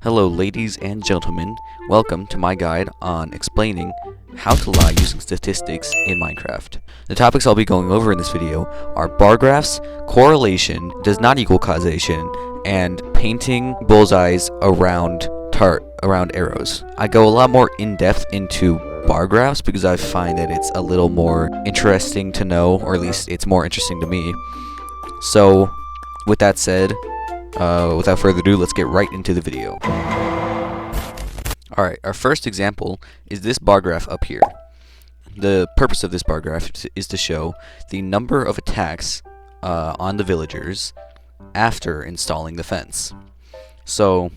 Hello ladies and gentlemen, welcome to my guide on explaining how to lie using statistics in Minecraft. The topics I'll be going over in this video are bar graphs, correlation, does not equal causation, and painting bullseyes around arrows. I go a lot more in-depth into bar graphs because I find that it's a little more interesting to know, or at least it's more interesting to me. So, with that said, without further ado, let's get right into the video. Alright, our first example is this bar graph up here. The purpose of this bar graph is to show the number of attacks on the villagers after installing the fence. So,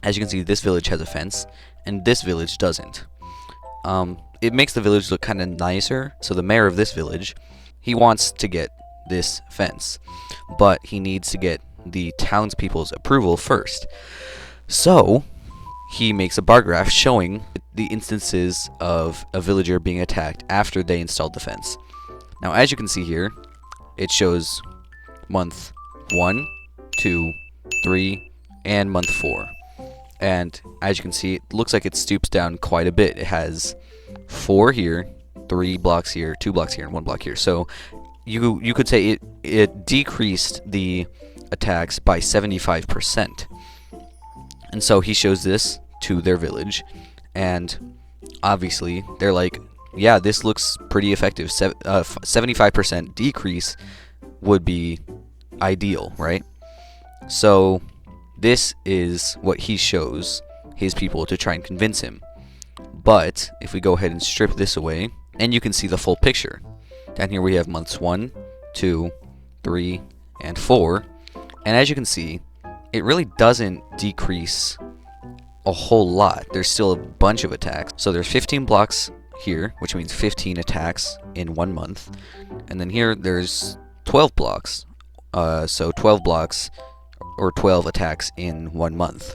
as you can see, this village has a fence, and this village doesn't. It makes the village look kind of nicer, so the mayor of this village, he wants to get this fence, but he needs to get the townspeople's approval first. So he makes a bar graph showing the instances of a villager being attacked after they installed the fence. Now, as you can see here, it shows month 1, 2, 3, and month 4. And as you can see, it looks like it stoops down quite a bit. It has 4 here, 3 blocks here, 2 blocks here, and 1 block here. So you could say it decreased the attacks by 75%. And so he shows this to their village, and obviously they're like, yeah, this looks pretty effective. 75% decrease would be ideal, right? So this is what he shows his people to try and convince him. But if we go ahead and strip this away, and you can see the full picture. Down here we have months 1, 2, 3, and 4. And as you can see, it really doesn't decrease a whole lot. There's still a bunch of attacks. So there's 15 blocks here, which means 15 attacks in 1 month. And then here there's 12 blocks. So 12 blocks or 12 attacks in 1 month.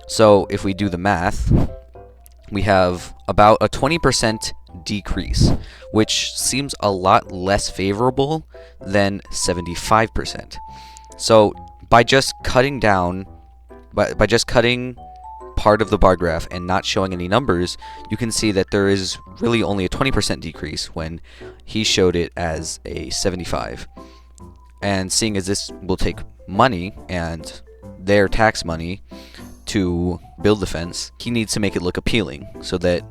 So if we do the math, we have about a 20% decrease, which seems a lot less favorable than 75%. So by just cutting down, by just cutting part of the bar graph and not showing any numbers, you can see that there is really only a 20% decrease when he showed it as a 75. And seeing as this will take money and their tax money to build the fence, he needs to make it look appealing so that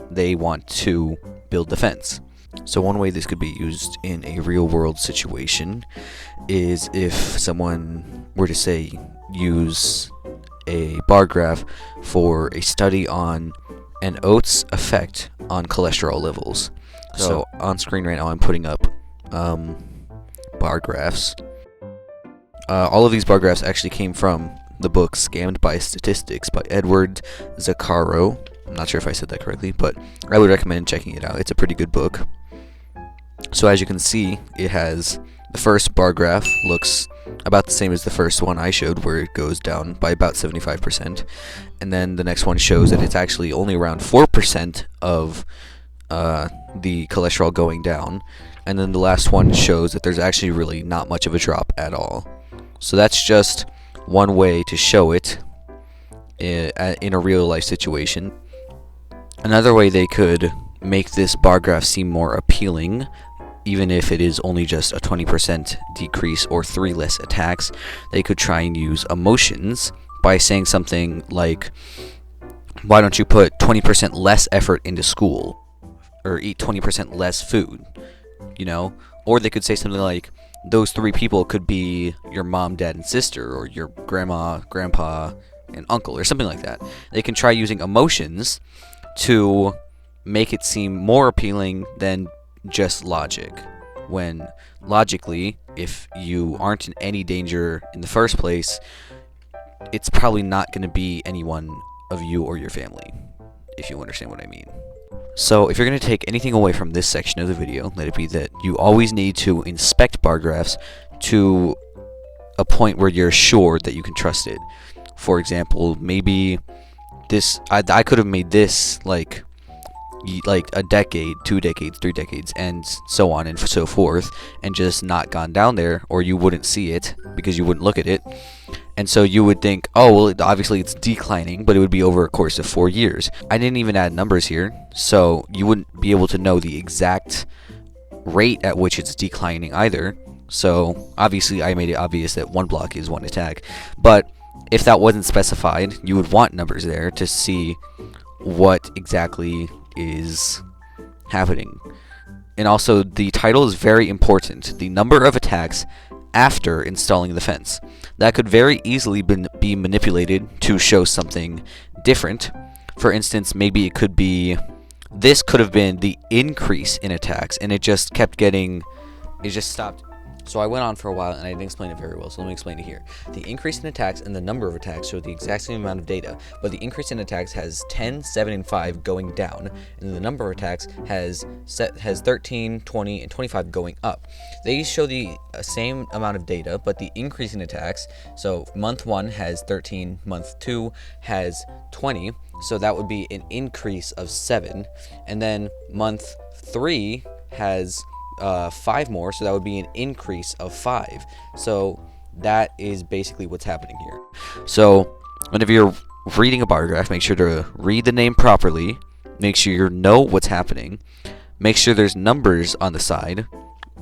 they want to build the fence. So one way this could be used in a real-world situation is if someone were to, say, use a bar graph for a study on an oat's effect on cholesterol levels. So on screen right now I'm putting up bar graphs. All of these bar graphs actually came from the book Scammed by Statistics by Edward Zaccaro. I'm not sure if I said that correctly, but I would recommend checking it out. It's a pretty good book. So as you can see, it has the first bar graph looks about the same as the first one I showed, where it goes down by about 75%. And then the next one shows that it's actually only around 4% of the cholesterol going down. And then the last one shows that there's actually really not much of a drop at all. So that's just one way to show it in a real life situation. Another way they could make this bar graph seem more appealing, even if it is only just a 20% decrease or 3 less attacks, they could try and use emotions by saying something like, why don't you put 20% less effort into school, or eat 20% less food, you know? Or they could say something like, those 3 people could be your mom, dad, and sister, or your grandma, grandpa, and uncle, or something like that. They can try using emotions to make it seem more appealing than just logic, when logically, if you aren't in any danger in the first place, it's probably not going to be anyone of you or your family, if you understand what I mean. So if you're going to take anything away from this section of the video, let it be that you always need to inspect bar graphs to a point where you're sure that you can trust it. For example, maybe this, I could have made this like like a decade, 2 decades, 3 decades, and so on and so forth, and just not gone down there, or you wouldn't see it because you wouldn't look at it. And so you would think, oh, well, obviously it's declining, but it would be over a course of 4 years. I didn't even add numbers here, so you wouldn't be able to know the exact rate at which it's declining either. So obviously I made it obvious that 1 block is 1 attack. But if that wasn't specified, you would want numbers there to see what exactly is happening. And also, the title is very important. The number of attacks after installing the fence. That could very easily be manipulated to show something different. For instance, maybe it could be, this could have been the increase in attacks, and it just kept getting, it just stopped. So I went on for a while and I didn't explain it very well, so let me explain it here. The increase in attacks and the number of attacks show the exact same amount of data, but the increase in attacks has 10, 7, and 5 going down, and the number of attacks has 13, 20, and 25 going up. They show the same amount of data, but the increase in attacks, so month 1 has 13, month 2 has 20, so that would be an increase of 7, and then month 3 has 5 more, so that would be an increase of 5. So that is basically what's happening here. So whenever you're reading a bar graph, make sure to read the name properly, make sure you know what's happening, make sure there's numbers on the side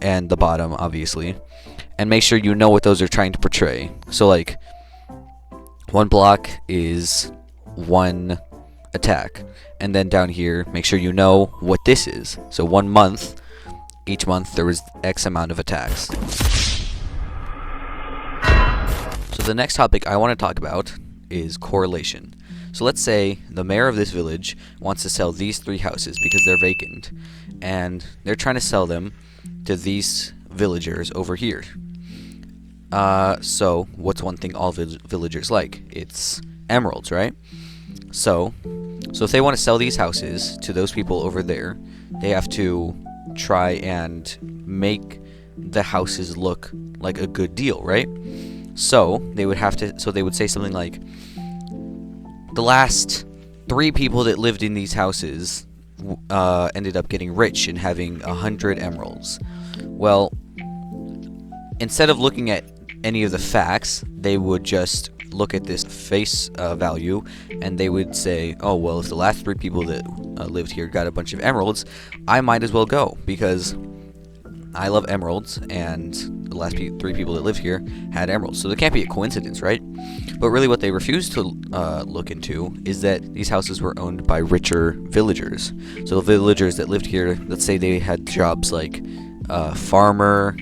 and the bottom, obviously, and make sure you know what those are trying to portray. So like 1 block is 1 attack, and then down here make sure you know what this is. So 1 month, each month there was X amount of attacks. So the next topic I want to talk about is correlation. So let's say the mayor of this village wants to sell these 3 houses because they're vacant, and they're trying to sell them to these villagers over here. So what's one thing all villagers like? It's emeralds, right? So if they want to sell these houses to those people over there, they have to try and make the houses look like a good deal, right? So they would say something like, the last 3 people that lived in these houses ended up getting rich and having 100 emeralds. Well, instead of looking at any of the facts, they would just look at this face value, and they would say, oh, well, if the last 3 people that lived here got a bunch of emeralds, I might as well go, because I love emeralds, and the last 3 people that lived here had emeralds. So there can't be a coincidence, right? But really what they refuse to look into is that these houses were owned by richer villagers. So the villagers that lived here, let's say they had jobs like farmer,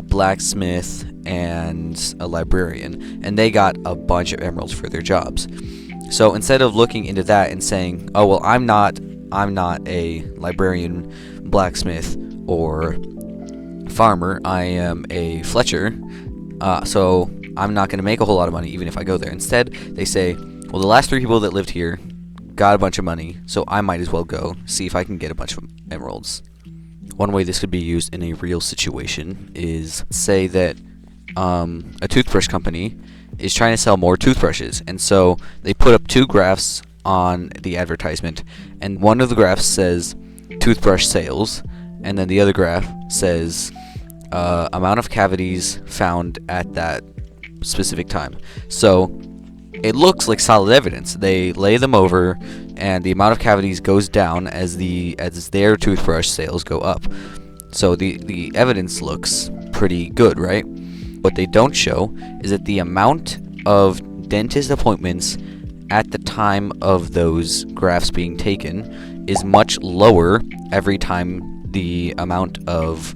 blacksmith, and a librarian, and they got a bunch of emeralds for their jobs. So instead of looking into that and saying, oh, well, I'm not a librarian, blacksmith, or farmer, I am a Fletcher, so I'm not going to make a whole lot of money even if I go there. Instead, they say, well, the last 3 people that lived here got a bunch of money, so I might as well go see if I can get a bunch of emeralds. One way this could be used in a real situation is, say that a toothbrush company is trying to sell more toothbrushes, and so they put up 2 graphs on the advertisement, and one of the graphs says toothbrush sales, and then the other graph says amount of cavities found at that specific time. So it looks like solid evidence. They lay them over, and the amount of cavities goes down as their toothbrush sales go up. So the evidence looks pretty good, right? What they don't show is that the amount of dentist appointments at the time of those graphs being taken is much lower every time the amount of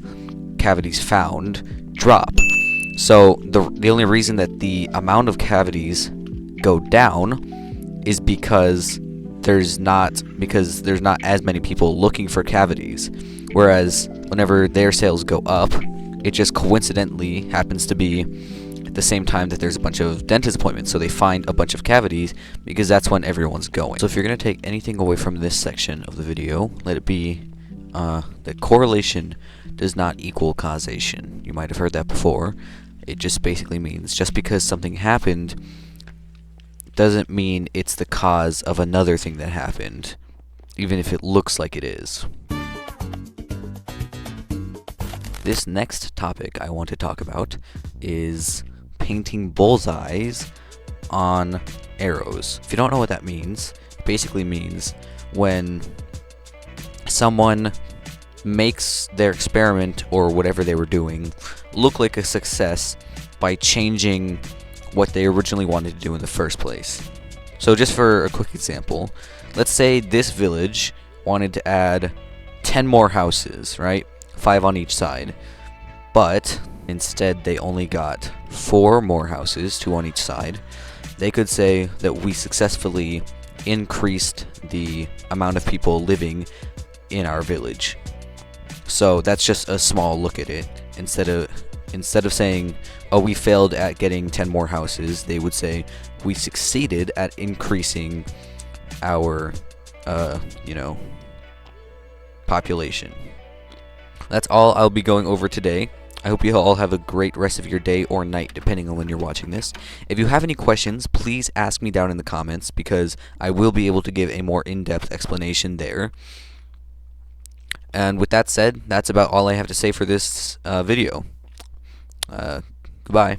cavities found drop. So the only reason that the amount of cavities go down is because there's not as many people looking for cavities, whereas whenever their sales go up, it just coincidentally happens to be at the same time that there's a bunch of dentist appointments, so they find a bunch of cavities because that's when everyone's going. So if you're going to take anything away from this section of the video, let it be that correlation does not equal causation. You might have heard that before. It just basically means just because something happened doesn't mean it's the cause of another thing that happened. even if it looks like it is. This next topic I want to talk about is painting bullseyes on arrows. If you don't know what that means, it basically means when someone makes their experiment or whatever they were doing look like a success by changing what they originally wanted to do in the first place. So just for a quick example, let's say this village wanted to add 10 more houses, right? 5 on each side. But instead they only got 4 more houses, 2 on each side. They could say that we successfully increased the amount of people living in our village. So that's just a small look at it. Instead of saying, oh, we failed at getting 10 more houses, they would say we succeeded at increasing our population. That's all I'll be going over today. I hope you all have a great rest of your day or night, depending on when you're watching this. If you have any questions, please ask me down in the comments, because I will be able to give a more in-depth explanation there. And with that said, that's about all I have to say for this video. Goodbye.